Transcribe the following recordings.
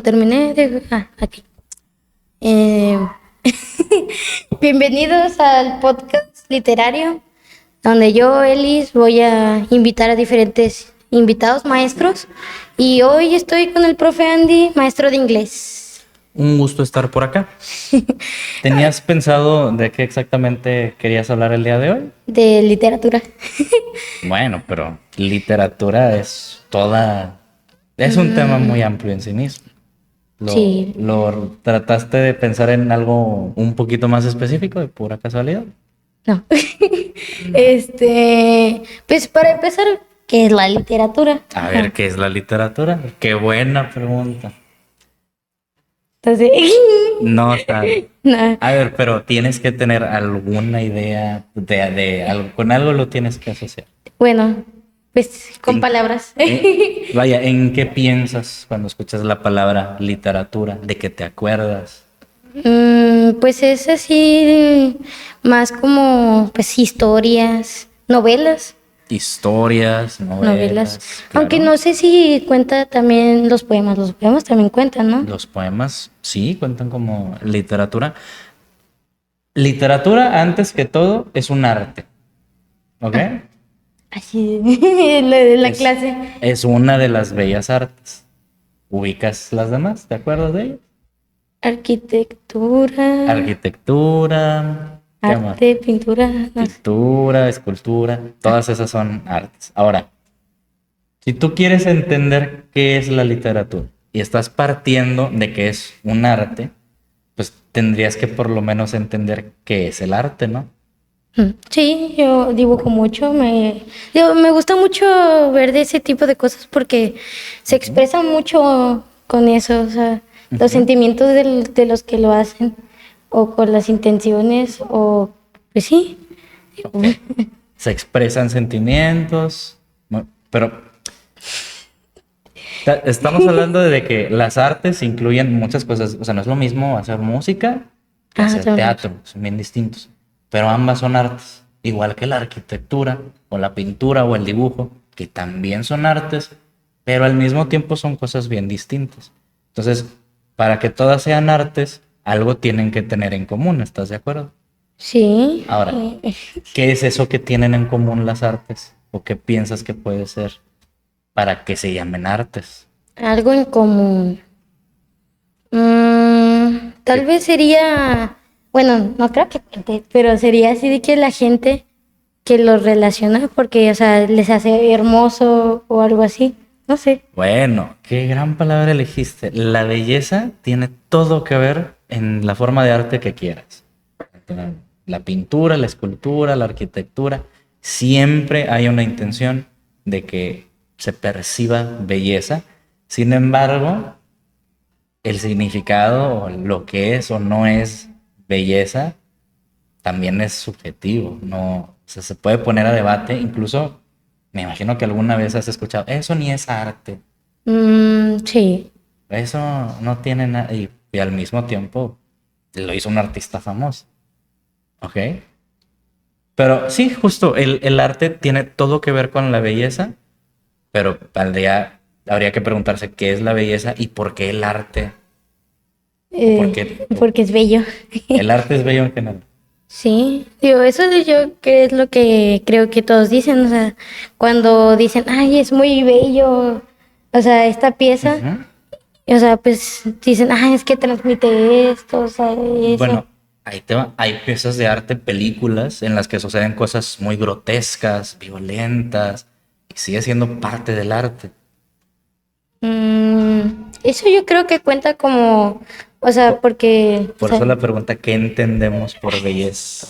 terminé de... aquí. Eh, Bienvenidos al podcast literario, donde yo, Elis, voy a invitar a diferentes invitados, maestros. Y hoy estoy con el profe Andy, maestro de inglés. Un gusto estar por acá. ¿Tenías pensado de qué exactamente querías hablar el día de hoy? De literatura. Bueno, pero literatura es toda... Es un tema muy amplio en sí mismo. Sí. ¿Lo trataste de pensar en algo un poquito más específico, de pura casualidad? No. Pues para empezar, ¿qué es la literatura? A ver, ¿qué es la literatura? Qué buena pregunta. Entonces, No sabes. no. A ver, pero tienes que tener alguna idea de algo. Con algo lo tienes que asociar. Bueno, pues con En- palabras. Vaya, ¿en qué piensas cuando escuchas la palabra literatura? ¿De qué te acuerdas? Pues es así, más como pues historias, novelas, Historias, novelas. novelas, Aunque claro. no sé si cuenta también los poemas también cuentan, ¿no? Los poemas, sí, cuentan como literatura. Literatura, antes que todo, es un arte, ¿ok? Así, lo de la Es, clase. es una de las bellas artes. ¿Ubicas las demás? ¿Te acuerdas de ellas? Arquitectura, Arquitectura, ¿qué más? arte, pintura, no sé. Pintura, escultura, todas esas son artes. Ahora, si tú quieres entender qué es la literatura y estás partiendo de que es un arte, pues tendrías que por lo menos entender qué es el arte, ¿no? Sí, yo dibujo mucho, me gusta mucho ver de ese tipo de cosas porque se expresa mucho con eso, o sea, los Ujú. sentimientos de los que lo hacen, o con las intenciones, o pues sí. Ok. Se expresan sentimientos, pero estamos hablando de que las artes incluyen muchas cosas, o sea, no es lo mismo hacer música que Ah, hacer teatro, son bien distintos, pero ambas son artes, igual que la arquitectura o la pintura o el dibujo, que también son artes, pero al mismo tiempo son cosas bien distintas. Entonces, para que todas sean artes, algo tienen que tener en común, ¿estás de acuerdo? sí, Ahora, ¿qué es eso que tienen en común las artes? ¿O qué piensas que puede ser para que se llamen artes? algo en común. Tal ¿Qué? vez sería, bueno, no creo que, pero sería así de que la gente que los relaciona porque, o sea, les hace hermoso o algo así, no sé. Bueno, qué gran palabra elegiste. La belleza tiene todo que ver en la forma de arte que quieras. La pintura, la escultura, la arquitectura, siempre hay una intención de que se perciba belleza. Sin embargo, el significado o lo que es o no es belleza también es subjetivo, no, o sea, se puede poner a debate, incluso me imagino que alguna vez has escuchado, eso ni es arte, Sí. eso no tiene nada, y al mismo tiempo lo hizo un artista famoso, ¿ok? Pero sí, justo, el arte tiene todo que ver con la belleza, pero habría que preguntarse qué es la belleza y por qué el arte, o por qué Porque es bello. el arte es bello en general. Sí, digo, eso es yo que es lo que creo que todos dicen, o sea, cuando dicen, ay, es muy bello, o sea, esta pieza, Ujú. o sea, pues dicen, ay, es que transmite esto, o sea, eso. Bueno, ahí te va. Hay piezas de arte, películas en las que suceden cosas muy grotescas, violentas, y sigue siendo parte del arte. Eso yo creo que cuenta como, o sea, Por, porque, o por sea, eso la pregunta, ¿qué entendemos por belleza?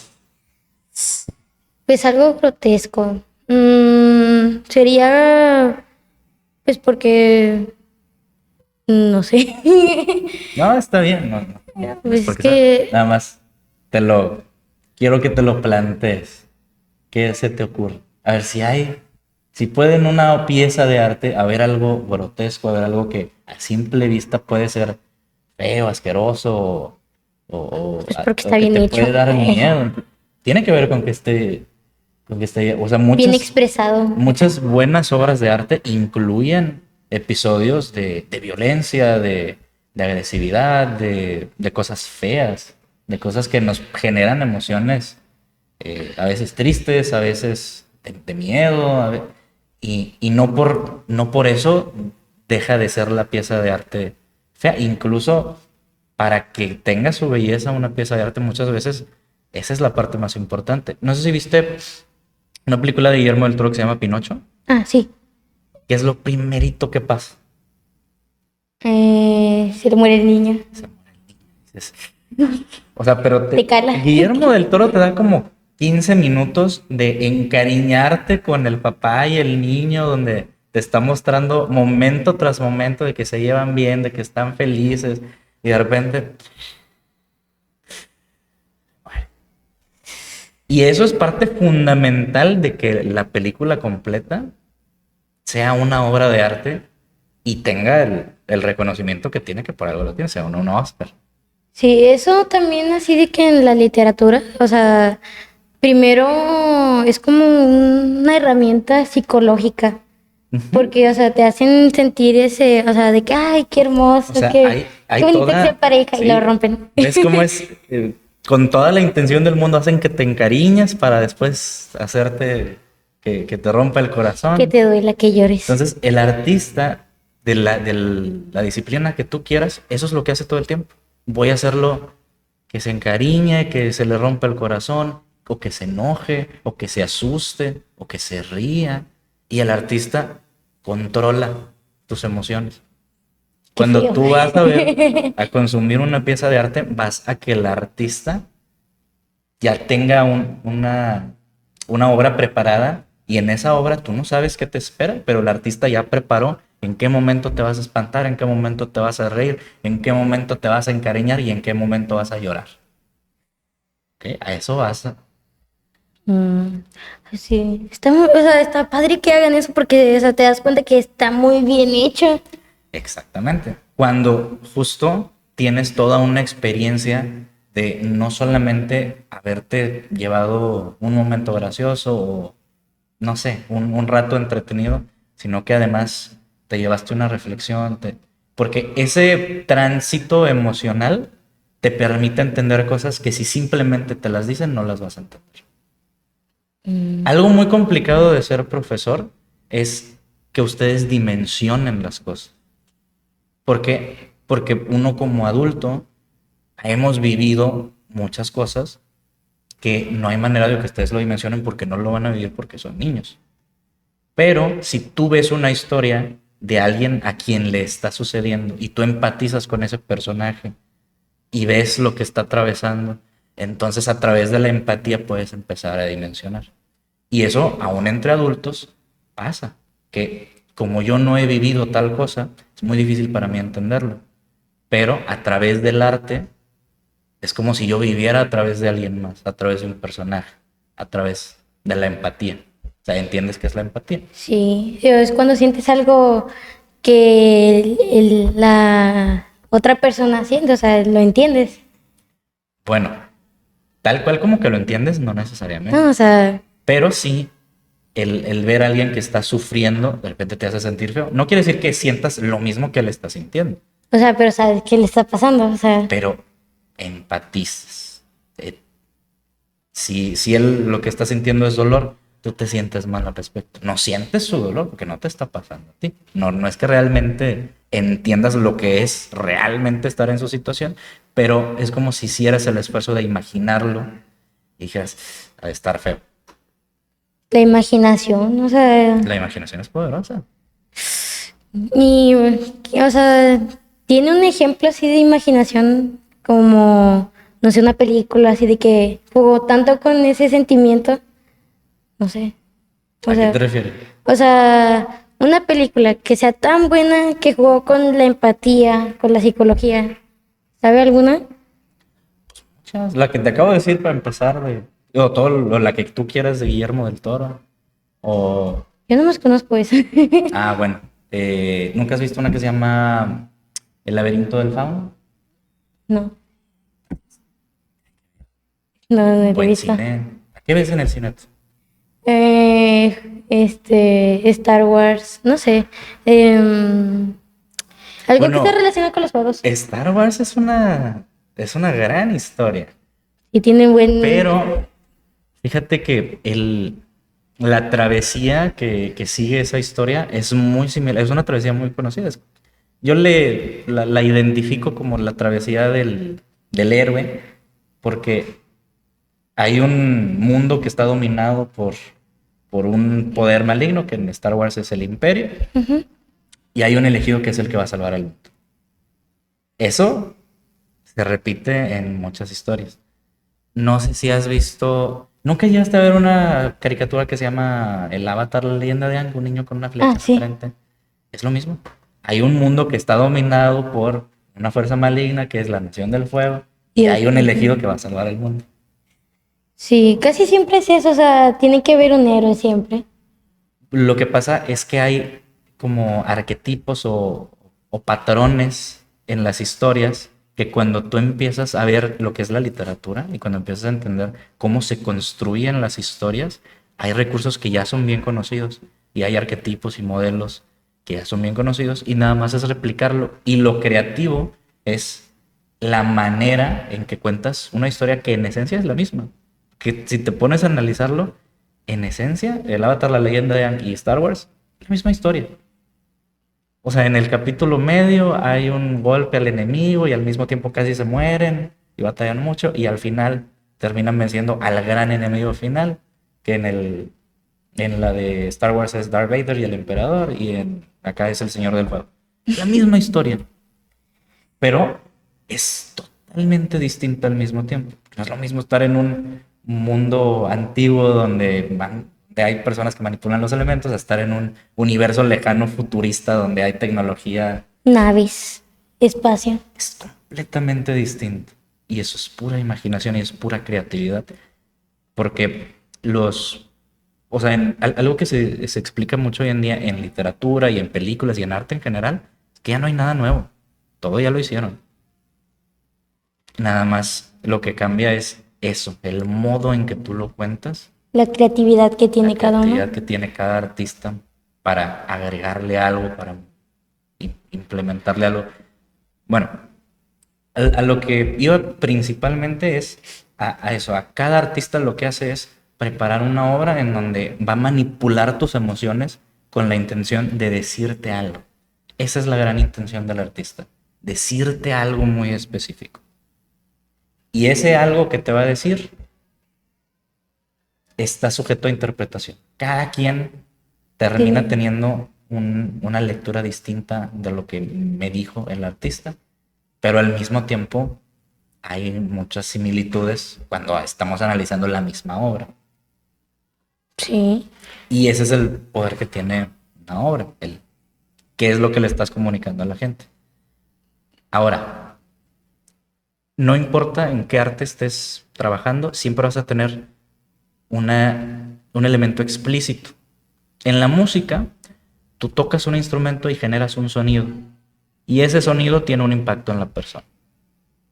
pues algo grotesco. Sería, pues porque, no sé. No, está bien, no es Pues es porque sea. que, Nada más quiero que te lo plantees. ¿Qué se te ocurre? A ver si puede en una pieza de arte haber algo grotesco, haber algo que a simple vista puede ser feo, asqueroso pues porque o está que bien te hecho, puede dar miedo. Tiene que ver con que esté, o sea, bien muchas, expresado. muchas buenas obras de arte incluyen episodios de violencia, de agresividad, de cosas feas, de cosas que nos generan emociones, a veces tristes, a veces de miedo, y no por eso deja de ser la pieza de arte fea. Incluso para que tenga su belleza una pieza de arte, muchas veces esa es la parte más importante. No sé si viste una película de Guillermo del Toro que se llama Pinocho. Ah, sí. ¿Qué es lo primerito que pasa? Se le muere el niño. Se muere el niño. Dices, o sea, pero Te cala. Guillermo del Toro te da como 15 minutos de encariñarte con el papá y el niño, donde te está mostrando momento tras momento de que se llevan bien, de que están felices, y de repente... Y eso es parte fundamental de que la película completa sea una obra de arte y tenga el reconocimiento que tiene, que por algo lo tiene, sea un Oscar. Sí, eso también así de que en la literatura, o sea, primero es como una herramienta psicológica, porque, o sea, te hacen sentir ese, o sea, de que, ay, qué hermoso, O sea, qué bonito que sea pareja, y lo rompen. ¿Ves cómo es? Con toda la intención del mundo hacen que te encariñes para después hacerte que te rompa el corazón. Que te duela, que llores. Entonces, el artista de la disciplina que tú quieras, eso es lo que hace todo el tiempo. Voy a hacerlo que se encariñe, que se le rompa el corazón, o que se enoje, o que se asuste, o que se ría. Y el artista controla tus emociones. Cuando feo. tú vas a consumir una pieza de arte, vas a que el artista ya tenga una obra preparada, y en esa obra tú no sabes qué te espera, pero el artista ya preparó en qué momento te vas a espantar, en qué momento te vas a reír, en qué momento te vas a encariñar y en qué momento vas a llorar. ¿Ok? A eso vas a... Sí, o sea, está padre que hagan eso porque, o sea, te das cuenta que está muy bien hecho. Exactamente. Cuando justo tienes toda una experiencia de no solamente haberte llevado un momento gracioso o, no sé, un rato entretenido, sino que además te llevaste una reflexión, porque ese tránsito emocional te permite entender cosas que si simplemente te las dicen no las vas a entender. Algo muy complicado de ser profesor es que ustedes dimensionen las cosas. ¿Por qué? Porque uno como adulto hemos vivido muchas cosas que no hay manera de que ustedes lo dimensionen porque no lo van a vivir porque son niños. Pero si tú ves una historia de alguien a quien le está sucediendo y tú empatizas con ese personaje y ves lo que está atravesando, entonces a través de la empatía puedes empezar a dimensionar. Y eso, aún entre adultos, pasa. Que como yo no he vivido tal cosa, es muy difícil para mí entenderlo. Pero a través del arte, es como si yo viviera a través de alguien más, a través de un personaje, a través de la empatía. O sea, ¿entiendes qué es la empatía? Sí, es cuando sientes algo que la otra persona siente, o sea, lo entiendes. Bueno, tal cual como que lo entiendes, no necesariamente. No, o sea, Pero sí, el ver a alguien que está sufriendo, de repente te hace sentir feo. No quiere decir que sientas lo mismo que él está sintiendo, pero sabes qué le está pasando, o sea, pero empatizas. Si él lo que está sintiendo es dolor, tú te sientes mal al respecto. No sientes su dolor porque no te está pasando a ti. No es que realmente entiendas lo que es realmente estar en su situación, pero es como si hicieras el esfuerzo de imaginarlo y dijeras, ha de estar feo. la imaginación, o sea, La imaginación es poderosa. y, o sea, tiene un ejemplo así de imaginación como, no sé, una película así de que jugó tanto con ese sentimiento, no sé. O ¿A sea, qué te refieres? O sea, una película que sea tan buena que jugó con la empatía, con la psicología. ¿Sabe alguna? La que te acabo de decir para empezar, la que tú quieras de Guillermo del Toro. O, Yo no más conozco esa. bueno, ¿nunca has visto una que se llama El laberinto del fauno? No. No, no la he Buen visto. cine. ¿A qué ves en el cine? Star Wars, no sé. Algo que Bueno, está relacionado con los juegos. Star Wars es una gran historia, Y tienen buen... pero fíjate que la travesía que sigue esa historia es muy similar, es una travesía muy conocida. Yo la identifico como la travesía del héroe, porque hay un mundo que está dominado por un poder maligno, que en Star Wars es el Imperio, Ujú. y hay un elegido que es el que va a salvar al mundo. Eso se repite en muchas historias. No sé si has visto. ¿Nunca llegaste a ver una caricatura que se llama El Avatar, la leyenda de Aang, un niño con una flecha Ah, en la sí. frente? Es lo mismo. Hay un mundo que está dominado por una fuerza maligna que es la Nación del Fuego, y hay un Ujú. elegido que va a salvar el mundo. Sí, casi siempre es eso, o sea, tiene que haber un héroe siempre. Lo que pasa es que hay como arquetipos o patrones en las historias que cuando tú empiezas a ver lo que es la literatura y cuando empiezas a entender cómo se construyen las historias, hay recursos que ya son bien conocidos y hay arquetipos y modelos que ya son bien conocidos y nada más es replicarlo. Y lo creativo es la manera en que cuentas una historia que en esencia es la misma. Que si te pones a analizarlo, en esencia, el Avatar, la leyenda de Aang y Star Wars, la misma historia. O sea, en el capítulo medio hay un golpe al enemigo y al mismo tiempo casi se mueren y batallan mucho y al final terminan venciendo al gran enemigo final, que en la de Star Wars es Darth Vader y el Emperador y acá es el Señor del Fuego. La misma historia, pero es totalmente distinta al mismo tiempo. No es lo mismo estar en un mundo antiguo donde hay personas que manipulan los elementos a estar en un universo lejano futurista donde hay tecnología. Naves, espacio. Es completamente distinto. Y eso es pura imaginación y es pura creatividad. Porque o sea, algo que se explica mucho hoy en día en literatura y en películas y en arte en general, es que ya no hay nada nuevo. Todo ya lo hicieron. Nada más lo que cambia es eso, el modo en que tú lo cuentas, La creatividad que la tiene cada uno. creatividad que tiene cada artista para agregarle algo, para implementarle algo. Bueno, a lo que iba principalmente es a eso, a cada artista lo que hace es preparar una obra en donde va a manipular tus emociones con la intención de decirte algo. Esa es la gran intención del artista, decirte algo muy específico. Y ese algo que te va a decir está sujeto a interpretación. Cada quien termina Sí. teniendo una lectura distinta de lo que me dijo el artista, pero al mismo tiempo hay muchas similitudes cuando estamos analizando la misma obra. Sí. Y ese es el poder que tiene una obra, el qué es lo que le estás comunicando a la gente. Ahora, no importa en qué arte estés trabajando, siempre vas a tener un elemento explícito. En la música, tú tocas un instrumento y generas un sonido. Y ese sonido tiene un impacto en la persona.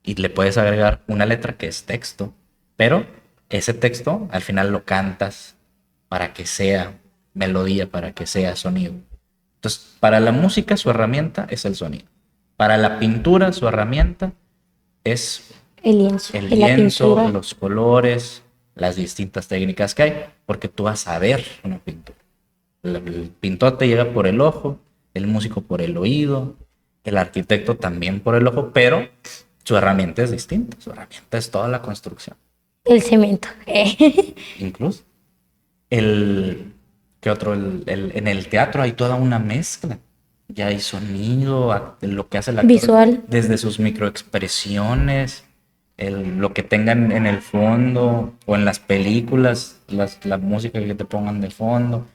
Y le puedes agregar una letra que es texto. Pero ese texto al final lo cantas para que sea melodía, para que sea sonido. Entonces, para la música su herramienta es el sonido. Para la pintura su herramienta es El lienzo el y la lienzo, pintura. los colores, las distintas técnicas que hay, porque tú vas a ver una pintura. El pintor te llega por el ojo, el músico por el oído, el arquitecto también por el ojo, pero su herramienta es distinta. Su herramienta es toda la construcción. El cemento. Incluso el, ¿qué otro? En el teatro hay toda una mezcla. Ya hay sonido, lo que hace el actor Visual. desde sus microexpresiones, lo que tengan en el fondo o en las películas, la música que te pongan de fondo,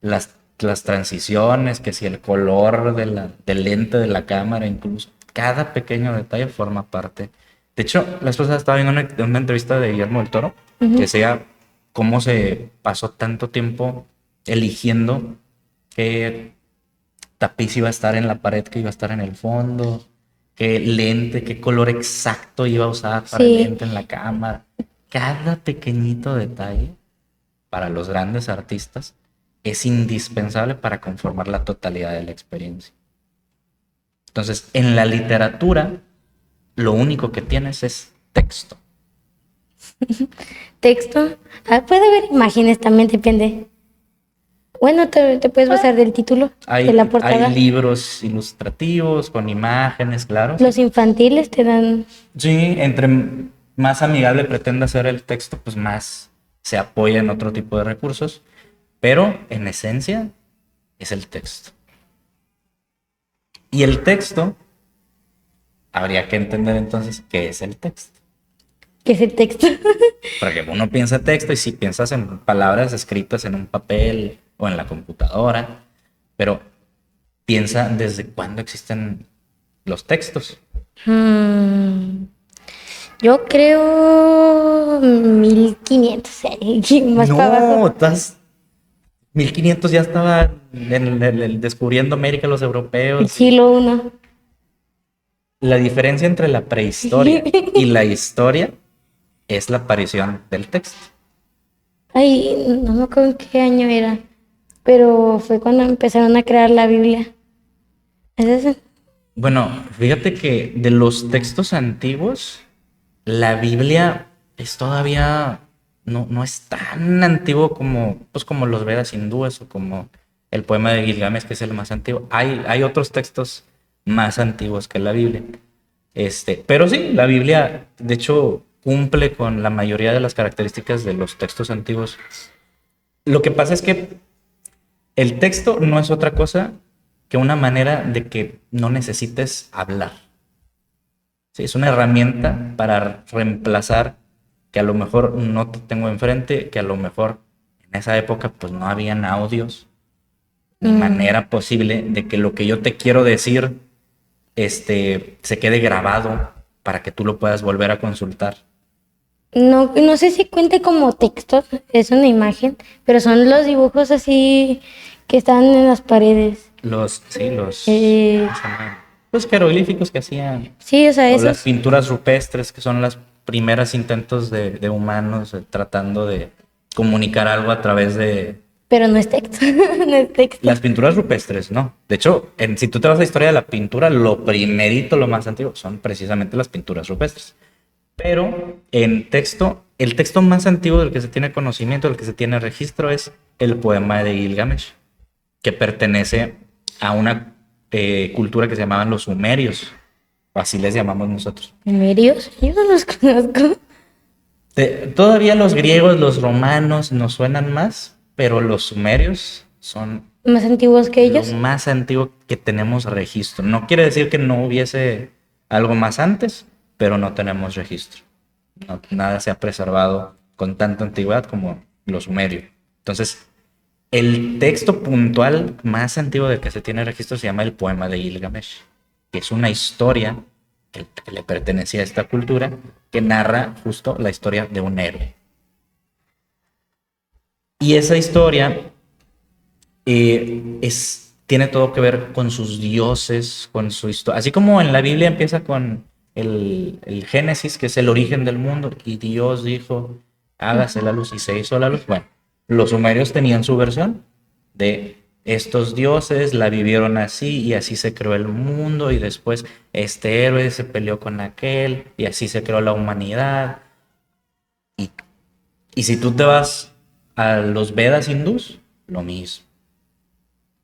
las transiciones, que si el color del lente de la cámara, incluso cada pequeño detalle forma parte. De hecho, la vez pasada estaba viendo una entrevista de Guillermo del Toro que Ujú. decía cómo se pasó tanto tiempo eligiendo qué tapiz iba a estar en la pared, que iba a estar en el fondo, qué lente, qué color exacto iba a usar para el Sí. lente en la cámara. Cada pequeñito detalle para los grandes artistas es indispensable para conformar la totalidad de la experiencia. Entonces, en la literatura, lo único que tienes es texto. Texto. Puede haber imágenes también, depende. Bueno, te puedes basar del título, de la portada. Hay libros ilustrativos con imágenes, claro. Los infantiles te dan. Sí, entre más amigable pretenda ser el texto, pues más se apoya en otro tipo de recursos, pero en esencia es el texto. Y el texto, habría que entender entonces qué es el texto. ¿Qué es el texto? Porque uno piensa texto y si piensas en palabras escritas en un papel o en la computadora, pero piensa desde cuándo existen los textos. Yo creo 1500, más para abajo. No, estás 1500 ya estaba descubriendo América los El europeos. siglo I. La diferencia entre la prehistoria y la historia es la aparición del texto. Ay, no me acuerdo en qué año era, pero fue cuando empezaron a crear la Biblia. ¿Es ese? Bueno, fíjate que de los textos antiguos, la Biblia es todavía no es tan antiguo como, pues, como los Vedas hindúes o como el poema de Gilgamesh, que es el más antiguo. Hay otros textos más antiguos que la Biblia. Pero sí, la Biblia, de hecho, cumple con la mayoría de las características de los textos antiguos. Lo que pasa es que el texto no es otra cosa que una manera de que no necesites hablar. Sí, es una herramienta para reemplazar que a lo mejor no te tengo enfrente, que a lo mejor en esa época pues no habían audios, ni manera posible de que lo que yo te quiero decir se quede grabado para que tú lo puedas volver a consultar. No sé si cuente como texto, es una imagen, pero son los dibujos así que están en las paredes. ¿Cómo se llaman? Los jeroglíficos que hacían. Sí, o sea, O esos. las pinturas rupestres, que son las primeras intentos de humanos tratando de comunicar algo a través de... Pero no es texto, no es texto. Las pinturas rupestres, no. De hecho, si tú te vas a la historia de la pintura, lo primerito, lo más antiguo, son precisamente las pinturas rupestres. Pero en texto, el texto más antiguo del que se tiene conocimiento, del que se tiene registro, es el poema de Gilgamesh, que pertenece a una cultura que se llamaban los sumerios, o así les llamamos nosotros. ¿Sumerios? Yo no los conozco. Todavía los griegos, los romanos nos suenan más, pero los sumerios son ¿Más antiguos que ellos? lo más antiguo que tenemos registro. No quiere decir que no hubiese algo más antes, pero no tenemos registro. Nada se ha preservado con tanta antigüedad como los sumerios. Entonces, el texto puntual más antiguo del que se tiene registro se llama el poema de Gilgamesh, que es una historia que le pertenecía a esta cultura, que narra justo la historia de un héroe. Y esa historia tiene todo que ver con sus dioses, con su historia. Así como en la Biblia empieza con el Génesis, que es el origen del mundo, y Dios dijo, hágase la luz, y se hizo la luz. Bueno, los sumerios tenían su versión de estos dioses, la vivieron así, y así se creó el mundo, y después este héroe se peleó con aquel, y así se creó la humanidad. Y si tú te vas a los Vedas hindús, lo mismo.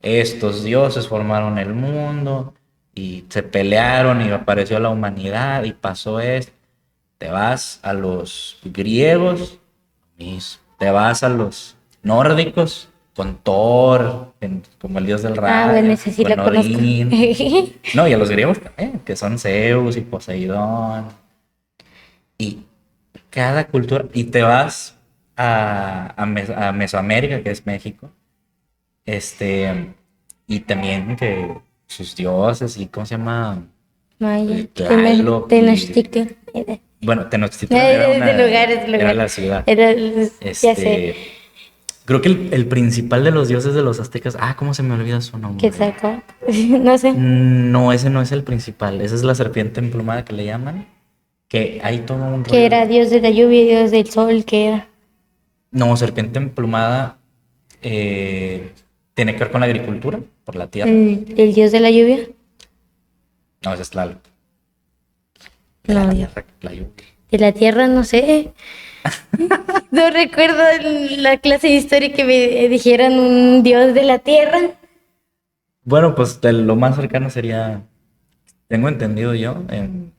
Estos dioses formaron el mundo y se pelearon y apareció la humanidad y pasó esto. Te vas a los griegos, lo mismo. Te vas a los nórdicos con Thor, como el dios del rayo, Bueno, ese sí con lo conozco. Odín. No, y a los griegos también, que son Zeus y Poseidón. Y cada cultura, y te vas a Mesoamérica, que es México, y también que sus dioses, y ¿cómo se llama? Maya, Tlaloc, Tenochtitlan. bueno, Tenochtitlan era la ciudad. Ya sé. Creo que el principal de los dioses de los aztecas, ¿cómo se me olvida su nombre? Quetzalcóatl. No sé. No, ese no es el principal, esa es la serpiente emplumada que le llaman, que hay todo un Que era dios de la lluvia y dios del sol, que era. No, serpiente emplumada tiene que ver con la agricultura, por la tierra. El dios de la lluvia. No, esa es Tlaloc. No, Tlayoc. de la tierra no sé. No recuerdo en la clase de historia que me dijeran un dios de la tierra. Bueno, pues lo más cercano sería, tengo entendido yo, en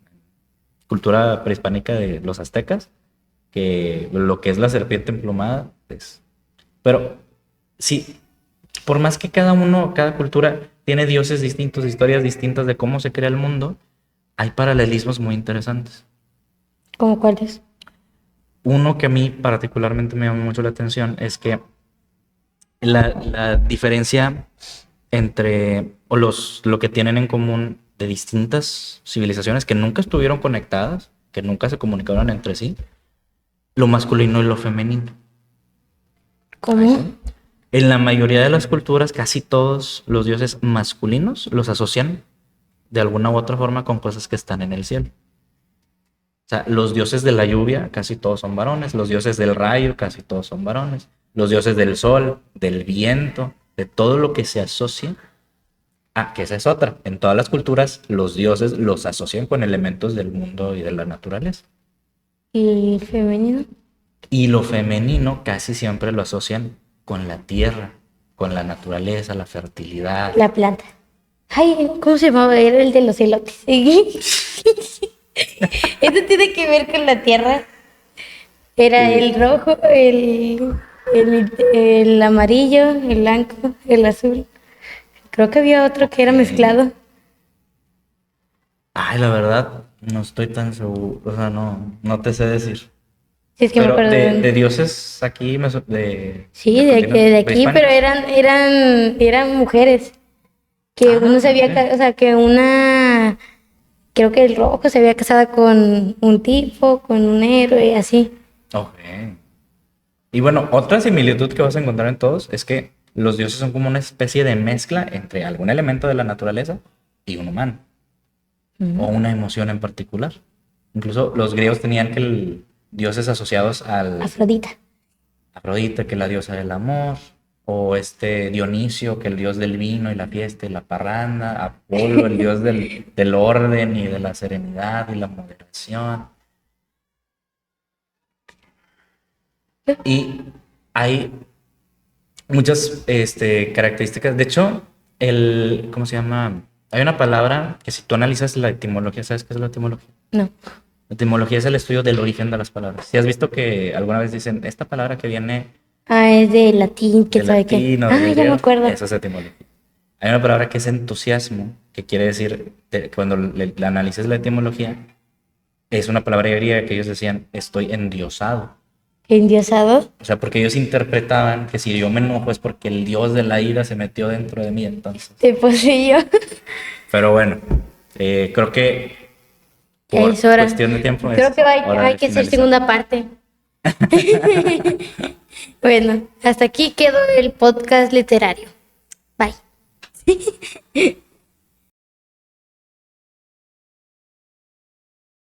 cultura prehispánica de los aztecas, que lo que es la serpiente emplumada, pues, pero sí, por más que cada cultura tiene dioses distintos, historias distintas de cómo se crea el mundo, hay paralelismos muy interesantes. ¿Cómo cuáles? Uno que a mí particularmente me llama mucho la atención es que la diferencia entre, lo que tienen en común de distintas civilizaciones que nunca estuvieron conectadas, que nunca se comunicaron entre sí, lo masculino y lo femenino. ¿Cómo? En la mayoría de las culturas, casi todos los dioses masculinos los asocian de alguna u otra forma con cosas que están en el cielo. O sea, los dioses de la lluvia, casi todos son varones. Los dioses del rayo, casi todos son varones. Los dioses del sol, del viento, de todo lo que se asocia. Ah, que esa es otra. En todas las culturas, los dioses los asocian con elementos del mundo y de la naturaleza. ¿Y el femenino? Y lo femenino casi siempre lo asocian con la tierra, con la naturaleza, la fertilidad. La planta. Ay, ¿cómo se llamaba? Era el de los elotes. Eso tiene que ver con la tierra. Era el rojo, el amarillo, el blanco, el azul. Creo que había otro que era mezclado. Ay, la verdad, no estoy tan seguro. O sea, no te sé decir. Sí, es que me Pero acuerdo de dioses aquí, Sí, del de continente aquí, pero prehispánico. eran mujeres. Que uno se había, Ok. o sea, que una, creo que el rojo se había casado con un tipo, con un héroe, así. Ok. Y bueno, otra similitud que vas a encontrar en todos es que los dioses son como una especie de mezcla entre algún elemento de la naturaleza y un humano, o una emoción en particular. Incluso los griegos tenían dioses asociados al Afrodita. Afrodita, que es la diosa del amor, o Dionisio, que es el dios del vino y la fiesta y la parranda, Apolo, el dios del orden y de la serenidad y la moderación. Y hay muchas características. De hecho, ¿cómo se llama? Hay una palabra que si tú analizas la etimología, ¿sabes qué es la etimología? No. La etimología es el estudio del origen de las palabras. Si has visto que alguna vez dicen, esta palabra que viene Ah, es de latín, quién del sabe qué. latín o Ah, del ya me griego, acuerdo. eso es etimología. Hay una palabra que es entusiasmo, que quiere decir, cuando le analices la etimología, es una palabra griega que ellos decían, estoy endiosado. Endiosado. O sea, porque ellos interpretaban que si yo me enojo es porque el dios de la ira se metió dentro de mí, entonces. Te poseyó. Pero bueno, creo que Ya por es hora. cuestión de tiempo Creo es que hora hay de que hacer finalizar. segunda parte. Bueno, hasta aquí quedó el podcast literario. Bye.